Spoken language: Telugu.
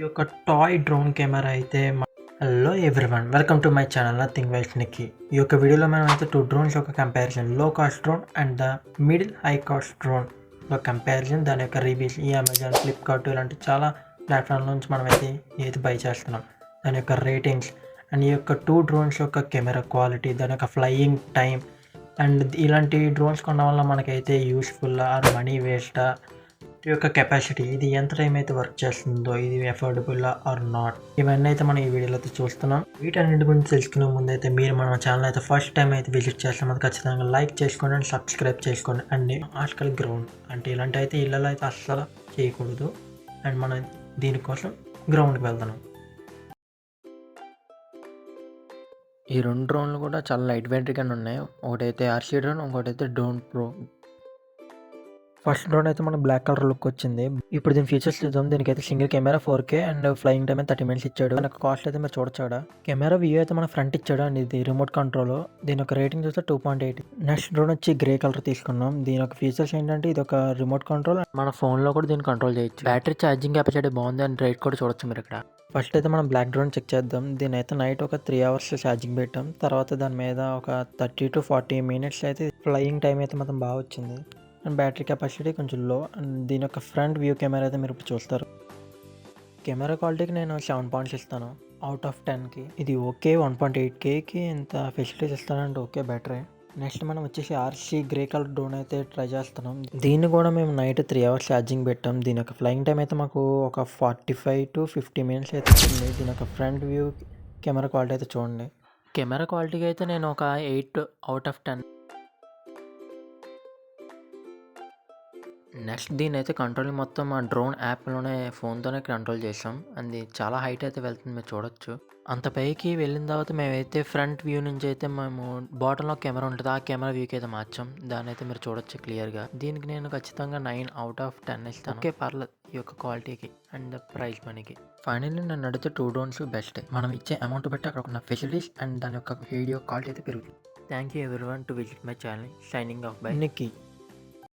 ఈ యొక్క టాయ్ డ్రోన్ కెమెరా అయితే hello everyone, welcome to my channel nothing vials Nikki. ఈ యొక్క వీడియోలో మనం అయితే 2 డ్రోన్స్ యొక్క కంపారిజన్, లో cost drone and the middle high cost drone యొక్క కంపారిజన్, దాని యొక్క రివ్యూస్ ఈ అమెజాన్, ఫ్లిప్కార్ట్ ఇలాంటి చాలా ప్లాట్ఫామ్ నుంచి మనం అయితే బై చేస్తున్నాం. దాని యొక్క రేటింగ్స్ అండ్ ఈ యొక్క 2 డ్రోన్స్ యొక్క కెమెరా క్వాలిటీ, దాని యొక్క ఫ్లయింగ్ టైం అండ్ ఇలాంటి డ్రోన్స్ కొనడం వల్ల మనకైతే యూస్ఫుల్ ఆర్ మనీ వేస్టా, ఈ యొక్క కెపాసిటీ, ఇది ఎంత టైం అయితే వర్క్ చేస్తుందో, ఇది ఎఫోర్డబుల్ ఆర్ నాట్, ఇవన్నీ అయితే మనం ఈ వీడియోలో అయితే చూస్తున్నాం. వీటన్నిటి గురించి తెలుసుకునే ముందు అయితే మీరు మన ఛానల్ అయితే ఫస్ట్ టైం అయితే విజిట్ చేస్తాం, అది ఖచ్చితంగా లైక్ చేసుకోండి అండ్ సబ్స్క్రైబ్ చేసుకోండి. అండ్ హాస్టల్ గ్రౌండ్ అంటే ఇలాంటి అయితే ఇళ్ళలో అయితే అస్సలు చేయకూడదు. అండ్ మనం దీనికోసం గ్రౌండ్కి వెళ్తున్నాం. ఈ 2 డ్రోన్లు కూడా చాలా లైట్ వెయిట్గానే ఉన్నాయి. ఒకటైతే ఆర్సీ డ్రోన్, ఇంకోటైతే డ్రోన్ ప్రో. ఫస్ట్ డ్రోన్ అయితే మన బ్లాక్ కలర్ లుక్ వచ్చింది. ఇప్పుడు దీని ఫీచర్స్ చూద్దాం. దీనికైతే single camera 4K and flying time 30 minutes ఇచ్చాడు. మనకు కాస్ట్ అయితే మీరు చూడొచ్చాడా. కెమెరా వ్యూ అయితే మన ఫ్రంట్ ఇచ్చాడు అండ్ ఇది రిమోట్ కంట్రోల్. దీని యొక్క రేటింగ్ చూస్తే 2.8. నెక్స్ట్ డ్రోన్ వచ్చి గ్రే కలర్ తీసుకున్నాం. దీని యొక్క ఫీచర్స్ ఏంటంటే ఇది ఒక రిమోట్ కంట్రోల్, మన ఫోన్లో కూడా దీన్ని కంట్రోల్ చేయొచ్చు. బ్యాటరీ ఛార్జింగ్ కెపాసిటీ బాగుంది అండ్ రేట్ కూడా చూడొచ్చు మీరు ఇక్కడ. ఫస్ట్ అయితే మనం బ్లాక్ డ్రోన్ చెక్ చేద్దాం. దీని అయితే నైట్ ఒక 3 అవర్స్ ఛార్జింగ్ పెట్టాం. తర్వాత దాని మీద ఒక 30 to 40 మినిట్స్ అయితే ఫ్లయింగ్ టైం అయితే మొత్తం బాగా వచ్చింది. అండ్ బ్యాటరీ కెపాసిటీ కొంచెం లో. అండ్ దీని యొక్క ఫ్రంట్ వ్యూ కెమెరా అయితే మీరు ఇప్పుడు చూస్తారు. కెమెరా క్వాలిటీకి నేను 7 పాయింట్స్ ఇస్తాను అవుట్ ఆఫ్ 10కి. ఇది ఓకే. 1.8Kకి ఇంత ఫెసిలిటీస్ ఇస్తానంటే ఓకే, బెటరే. నెక్స్ట్ మనం వచ్చేసి ఆర్సీ గ్రే కలర్ డ్రోన్ అయితే ట్రై చేస్తున్నాం. దీన్ని కూడా మేము నైట్ 3 అవర్స్ ఛార్జింగ్ పెట్టాం. దీని యొక్క ఫ్లయింగ్ టైం అయితే మాకు ఒక 45 to 50 మినిట్స్ అయితే వచ్చింది. దీని యొక్క ఫ్రంట్ వ్యూ కెమెరా క్వాలిటీ అయితే చూడండి. కెమెరా క్వాలిటీకి అయితే నేను ఒక 8 అవుట్ ఆఫ్ 10. నెక్స్ట్ దీని అయితే కంట్రోలింగ్ మొత్తం ఆ డ్రోన్ యాప్లోనే ఫోన్తోనే కంట్రోల్ చేసాం. అది చాలా హైట్ అయితే వెళ్తుంది, మీరు చూడొచ్చు. అంత పైకి వెళ్ళిన తర్వాత మేమైతే ఫ్రంట్ వ్యూ నుంచి అయితే మేము బాటంలో కెమెరా ఉంటుంది, ఆ కెమెరా వ్యూకి అయితే మార్చాం. దాన్ని అయితే మీరు చూడొచ్చు క్లియర్గా. దీనికి నేను ఖచ్చితంగా 9 అవుట్ ఆఫ్ 10 ఇస్తాను. ఓకే, పర్లేదు ఈ యొక్క క్వాలిటీకి అండ్ ప్రైస్ మనీకి. ఫైనల్లీ నన్ను అడిగితే 2 డ్రోన్స్ బెస్ట్. మనం ఇచ్చే అమౌంట్ బట్టి అక్కడ ఉన్న ఫెసిలిటీస్ అండ్ దాని యొక్క వీడియో క్వాలిటీ అయితే పెరుగుతుంది. Thank you everyone to visit my channel. Signing off by Nikki.